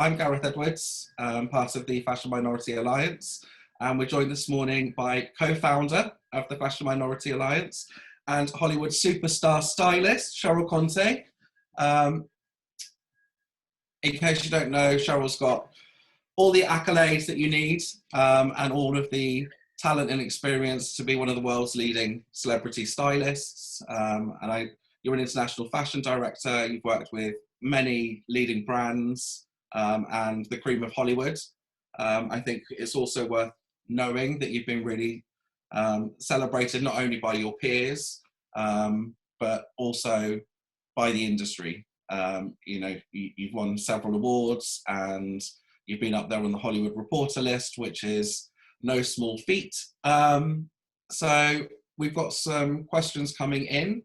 I'm Gareth Edwards, part of the Fashion Minority Alliance, and we're joined this morning by co-founder of the Fashion Minority Alliance and Hollywood superstar stylist, Cheryl Konteh. In case you don't know, Cheryl's got all the accolades that you need and all of the talent and experience to be one of the world's leading celebrity stylists. You're an international fashion director. You've worked with many leading brands and the cream of Hollywood. I think it's also worth knowing that you've been really celebrated not only by your peers, but also by the industry. You've won several awards and you've been up there on the Hollywood Reporter list, which is no small feat. So we've got some questions coming in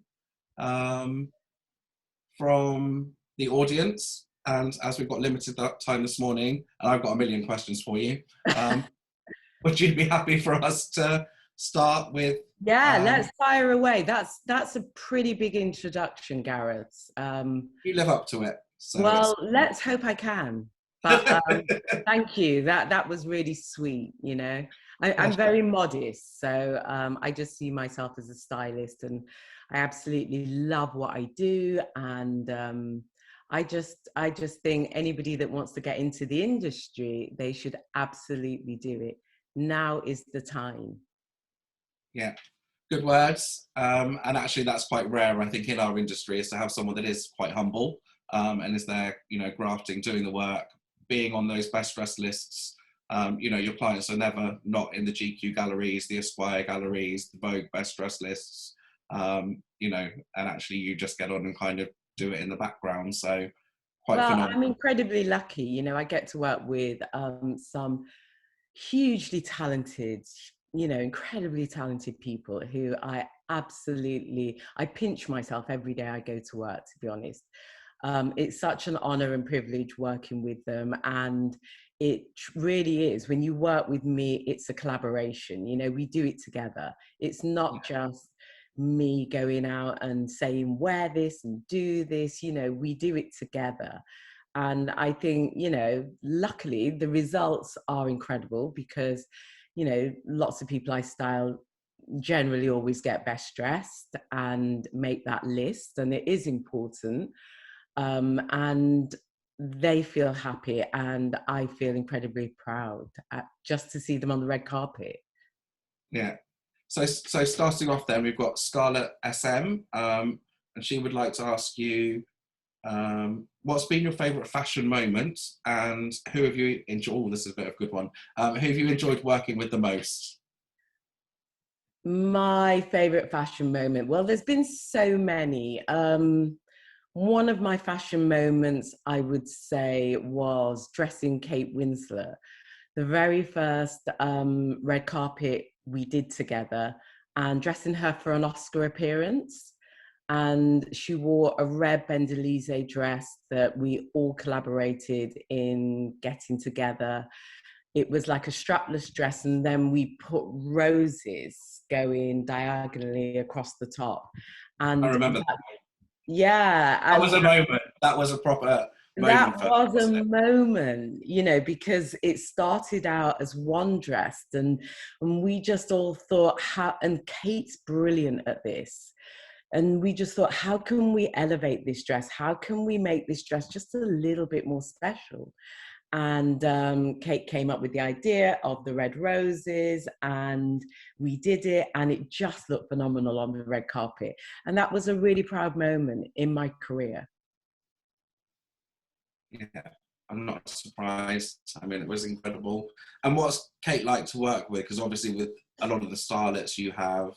from the audience. And as we've got limited time this morning, and I've got a million questions for you, would you be happy for us to start with? Yeah, let's fire away. That's a pretty big introduction, Gareth. You live up to it. So well, let's hope I can. But thank you. That was really sweet. You know, I'm very modest, so I just see myself as a stylist, and I absolutely love what I do. And I just think anybody that wants to get into the industry, they should absolutely do it. Now is the time. Yeah, good words. And actually that's quite rare, I think, in our industry, is to have someone that is quite humble and is there, grafting, doing the work, being on those best dressed lists. Your clients are never not in the GQ galleries, the Esquire galleries, the Vogue best dressed lists, and actually you just get on and kind of do it in the background. So quite phenomenal. I'm incredibly lucky. I get to work with some hugely talented, incredibly talented people who I pinch myself every day I go to work, to be honest. It's such an honor and privilege working with them. And it really is. When you work with me, it's a collaboration. We do it together. It's not just me going out and saying, wear this and do this. We do it together. And I think, luckily the results are incredible because, lots of people I style generally always get best dressed and make that list. And it is important. And they feel happy and I feel incredibly proud just to see them on the red carpet. Yeah. So starting off then, we've got Scarlett SM, and she would like to ask you, what's been your favourite fashion moment and who have you enjoyed? Oh, this is a bit of a good one. Who have you enjoyed working with the most? My favourite fashion moment? Well, there's been so many. One of my fashion moments, I would say, was dressing Kate Winslet. The very first red carpet we did together, and dressing her for an Oscar appearance. And she wore a red Bendelize dress that we all collaborated in getting together. It was like a strapless dress, and then we put roses going diagonally across the top. And I remember that. Yeah. That was a moment. That was a proper moment. That was a moment, because it started out as one dress and we just all thought, and Kate's brilliant at this. And we just thought, how can we elevate this dress? How can we make this dress just a little bit more special? And Kate came up with the idea of the red roses and we did it, and it just looked phenomenal on the red carpet. And that was a really proud moment in my career. Yeah, I'm not surprised. I mean, it was incredible. And what's Kate like to work with? Because obviously with a lot of the stylists you have,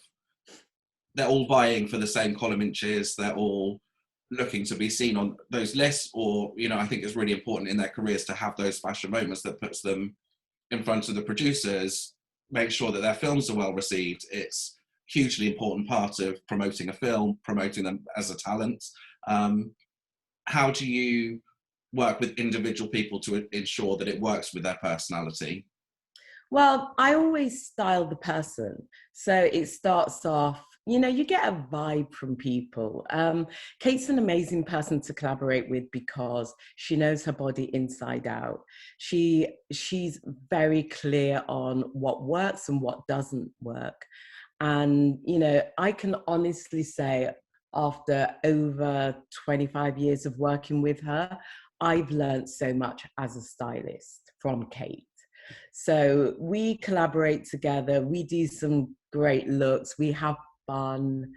they're all vying for the same column inches. They're all looking to be seen on those lists, or, I think it's really important in their careers to have those fashion moments that puts them in front of the producers, make sure that their films are well received. It's a hugely important part of promoting a film, promoting them as a talent. How do you work with individual people to ensure that it works with their personality? Well, I always style the person. So it starts off, you know, you get a vibe from people. Kate's an amazing person to collaborate with because she knows her body inside out. She's very clear on what works and what doesn't work. And, you know, I can honestly say, after over 25 years of working with her, I've learned so much as a stylist from Kate. So we collaborate together, we do some great looks, we have fun.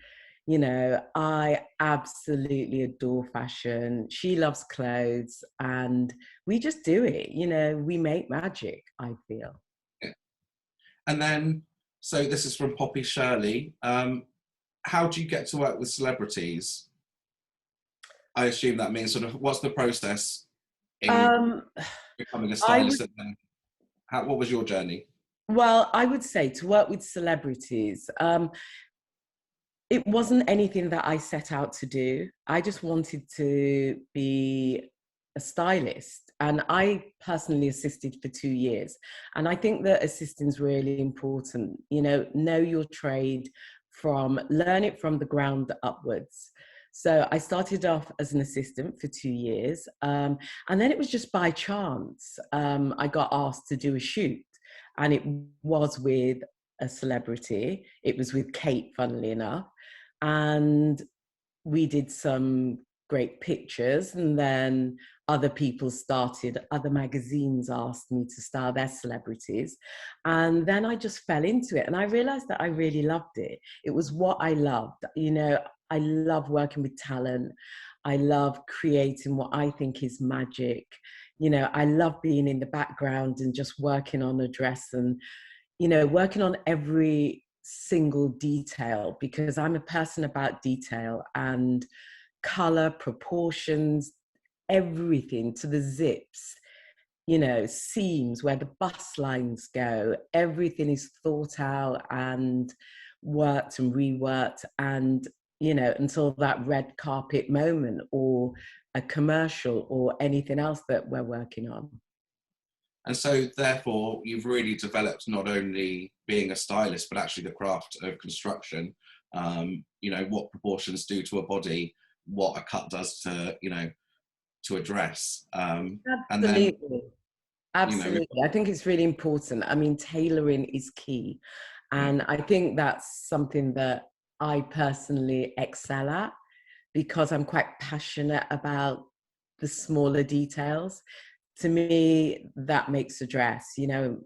You know, I absolutely adore fashion. She loves clothes, and we just do it. You know, we make magic, I feel. Yeah. And then, so this is from Poppy Shirley. How do you get to work with celebrities? I assume that means sort of what's the process in Um, becoming a I would, stylist, and then what was your journey? well, I would say to work with celebrities. It wasn't anything that I set out to do. I just wanted to be a stylist. And I personally assisted for 2 years. And I think that assisting is really important. You know your trade, learn it from the ground upwards. So I started off as an assistant for 2 years. And then it was just by chance. I got asked to do a shoot. And it was with a celebrity. It was with Kate, funnily enough. And we did some great pictures, and then other magazines asked me to style their celebrities, and then I just fell into it, and I realized that I really loved it. It was what I loved. You know, I love working with talent. I love creating what I think is magic. You know, I love being in the background and just working on a dress, and you know, working on every single detail, because I'm a person about detail and color, proportions, everything to the zips, you know, seams, where the bust lines go. Everything is thought out and worked and reworked, and, you know, until that red carpet moment or a commercial or anything else that we're working on. And so, therefore, you've really developed not only being a stylist, but actually the craft of construction. You know, what proportions do to a body, what a cut does to, you know, to a dress. And then, Absolutely. you know, Absolutely. I think it's really important. I mean, tailoring is key. yeah, And I think that's something that I personally excel at, because I'm quite passionate about the smaller details. To me, that makes a dress, you know,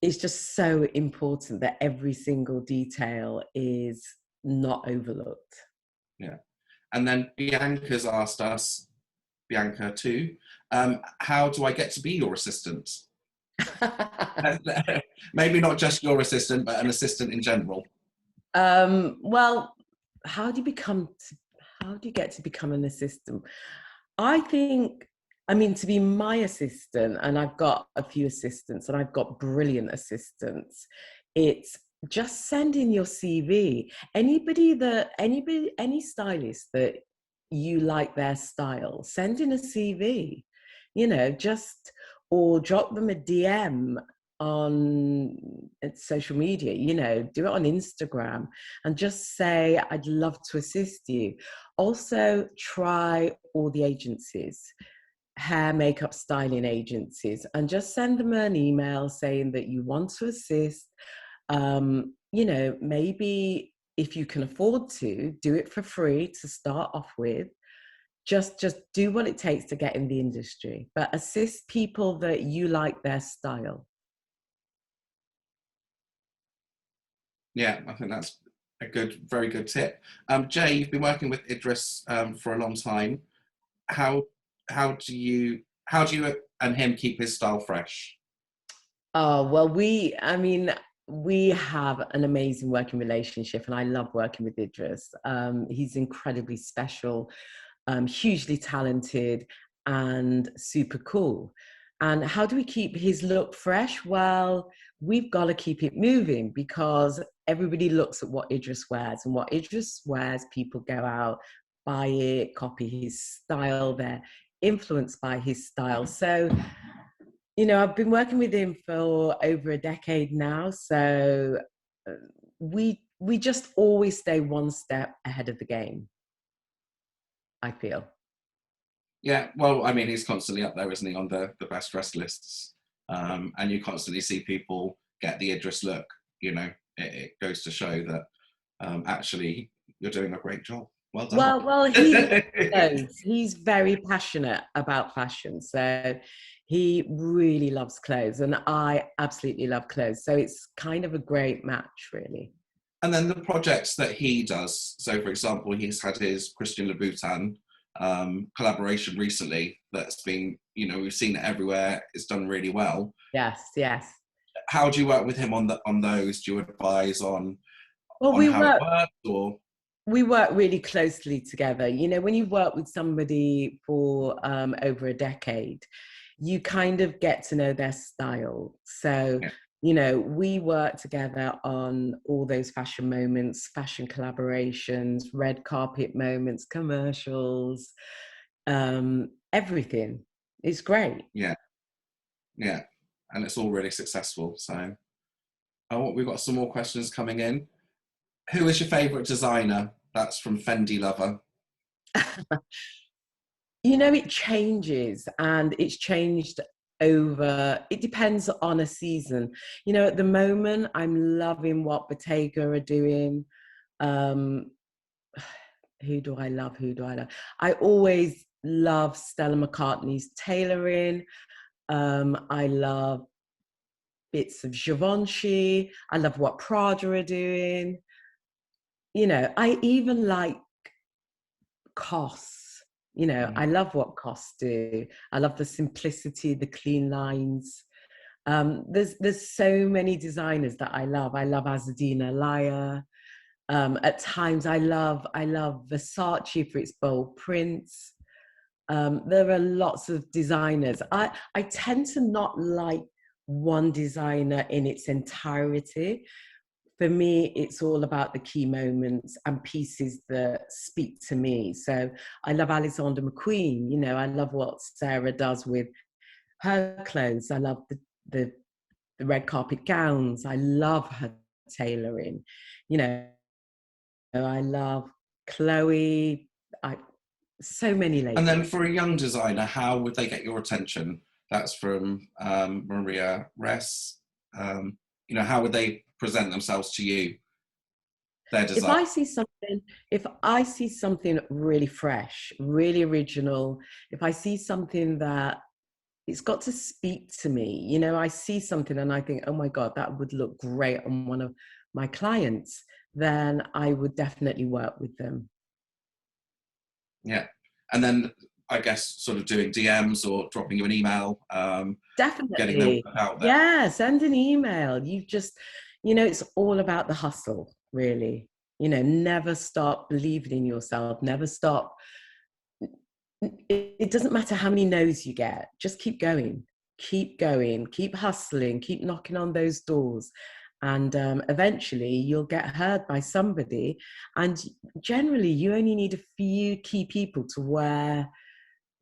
it's just so important that every single detail is not overlooked. yeah. And then Bianca's asked us, Bianca too, how do I get to be your assistant? Maybe not just your assistant, but an assistant in general. Well, how do you become? How do you get to become an assistant? I think, I mean, to be my assistant, and I've got a few assistants, and I've got brilliant assistants. It's just send in your CV. Any stylist that you like their style, send in a CV. You know, just, or drop them a DM on social media. You know, do it on Instagram, and just say, I'd love to assist you. Also, try all the agencies, hair, makeup, styling agencies, and just send them an email saying that you want to assist. You know, maybe if you can afford to, do it for free to start off with. Just do what it takes to get in the industry, but assist people that you like their style. Yeah, I think that's a good, very good tip. Jay, you've been working with Idris for a long time. How how do you and him keep his style fresh? Oh, well, I mean, we have an amazing working relationship, and I love working with Idris. He's incredibly special, hugely talented, and super cool. And how do we keep his look fresh? Well, we've got to keep it moving, because everybody looks at what Idris wears, and what Idris wears, people go out, buy it, copy his style, they're influenced by his style. So, you know, I've been working with him for over a decade now. So uh, we we just always stay one step ahead of the game, I feel. Yeah, well, I mean, he's constantly up there, isn't he, on the best dressed lists? And you constantly see people get the Idris look. You know, it goes to show that actually you're doing a great job. Well done. Well, he knows. He's very passionate about fashion, so he really loves clothes, and I absolutely love clothes. So it's kind of a great match, really. And then the projects that he does. So, for example, he's had his Christian Louboutin collaboration recently. That's been, you know, we've seen it everywhere. It's done really well. Yes, yes. How do you work with him on those? Do you advise on Well, how it works, or? we work really closely together. You know, when you work with somebody for over a decade, you kind of get to know their style. So, Yeah. you know, we work together on all those fashion moments, fashion collaborations, red carpet moments, commercials, everything. It's great. Yeah, yeah, and it's all really successful. So, oh, we've got some more questions coming in. Who is your favourite designer? That's from Fendi Lover. You know, it changes, and it's changed over, it depends on a season. You know, at the moment, I'm loving what Bottega are doing. Um, who do I love? Who do I love? I always love Stella McCartney's tailoring. I love bits of Givenchy. I love what Prada are doing. You know, I even like COS. You know, I love what COS do. I love the simplicity, the clean lines. There's so many designers that I love. I love Azadina Laya. At times, I love Versace for its bold prints. There are lots of designers. I tend to not like one designer in its entirety. For me, it's all about the key moments and pieces that speak to me. So I love Alexander McQueen. You know, I love what Sarah does with her clothes. I love the red carpet gowns. I love her tailoring. You know, I love Chloe. So many And then ladies. for a young designer, how would they get your attention? That's from Maria Ress. You know, how would they present themselves to you? Their If design. I see something, if I see something really fresh, really original, if I see something that it's got to speak to me, you know, I see something and I think, oh my God, that would look great on one of my clients, then I would definitely work with them. Yeah, and then I guess sort of doing DMs or dropping you an email, getting their work Definitely. out there. Yeah, send an email. You've just, you know, it's all about the hustle, really. You know, never stop believing in yourself, never stop. It doesn't matter how many no's you get, just keep going, keep hustling, keep knocking on those doors. And eventually you'll get heard by somebody. And generally, you only need a few key people to wear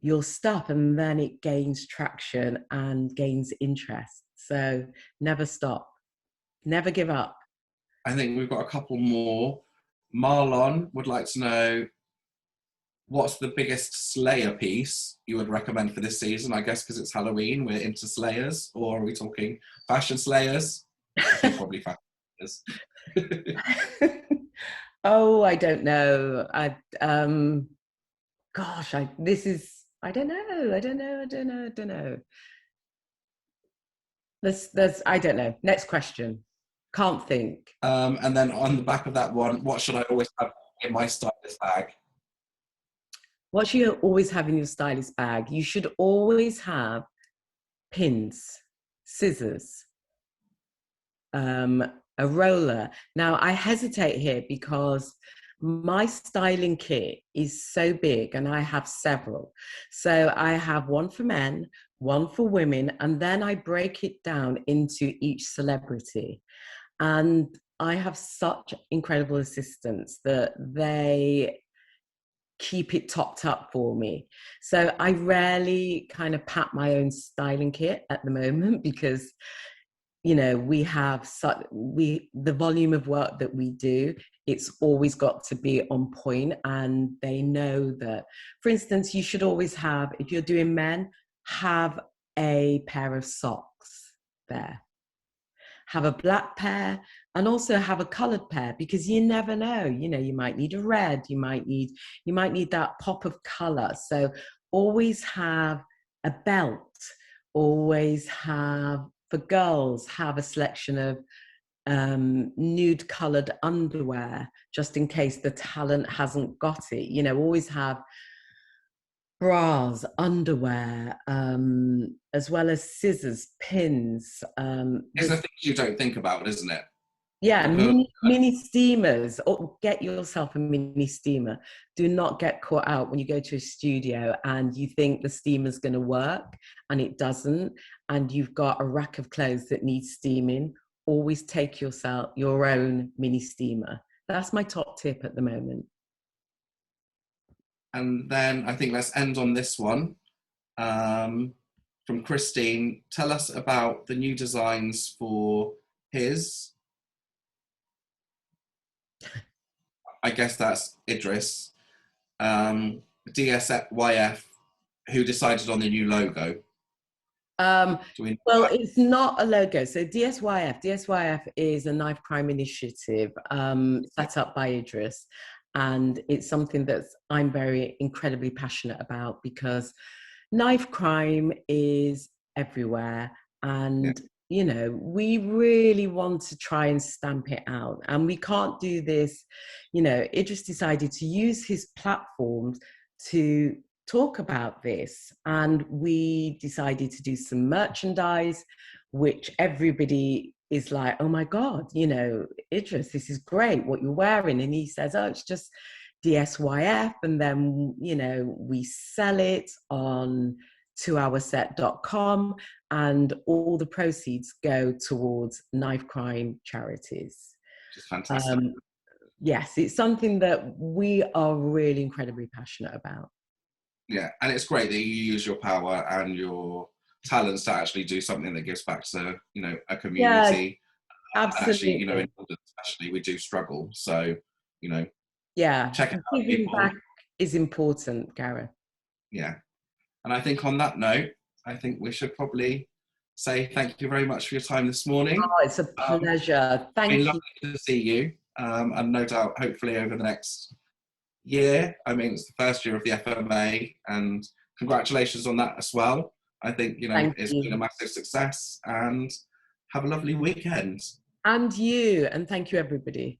your stuff, and then it gains traction and gains interest. So never stop, never give up. I think we've got a couple more. Marlon would like to know, what's the biggest Slayer piece you would recommend for this season? I guess because it's Halloween, we're into Slayers, or are we talking fashion Slayers? I think probably fashion Slayers. Oh, I don't know. Gosh, I don't know. I don't know. I don't know. Next question. Can't think. And then on the back of that one, what should I always have in my stylist bag? What should you always have in your stylist bag? You should always have pins, scissors, a roller. Now, I hesitate here because my styling kit is so big and I have several. So I have one for men, one for women, and then I break it down into each celebrity. And I have such incredible assistants that they keep it topped up for me. So I rarely kind of pack my own styling kit at the moment because you know, the volume of work that we do, it's always got to be on point. And they know that, for instance, you should always have, if you're doing men, have a pair of socks there. Have a black pair and also have a colored pair, because you never know, you know, you might need a red, you might need that pop of color. So always have a belt, always have, for girls, have a selection of nude colored underwear, just in case the talent hasn't got it. You know, always have bras, underwear, as well as scissors, pins. It's the things you don't think about, isn't it? Yeah, mini steamers. Or get yourself a mini steamer. Do not get caught out when you go to a studio and you think the steamer's going to work and it doesn't, and you've got a rack of clothes that needs steaming. Always take yourself your own mini steamer. That's my top tip at the moment. And then I think let's end on this one. From Christine, tell us about the new designs for his, I guess that's Idris, DSYF, who decided on the new logo. Well, it's not a logo. So DSYF is a knife crime initiative set up by Idris. And it's something that I'm very incredibly passionate about, because knife crime is everywhere. And, you know, we really want to try and stamp it out. And we can't do this. You know, Idris decided to use his platforms to talk about this. And we decided to do some merchandise, which everybody is like, oh my God, you know, Idris, this is great what you're wearing. And he says, oh, it's just DSYF. And then, you know, we sell it on twohourset.com, and all the proceeds go towards knife crime charities. Which is fantastic. Yes, it's something that we are really incredibly passionate about. Yeah, and it's great that you use your power and your talents to actually do something that gives back to, you know, a community. Yeah, absolutely. Actually, you know, in London especially, we do struggle. So, you know, yeah, check it out. Giving back is important, Gareth. Yeah. And I think on that note, I think we should probably say thank you very much for your time this morning. Oh, it's a pleasure. Thank you. It's been lovely to see you. And no doubt, hopefully over the next year, I mean, it's the first year of the FMA, and congratulations on that as well. I think, you know, it's been a massive success, and have a lovely weekend. And you, and thank you, everybody.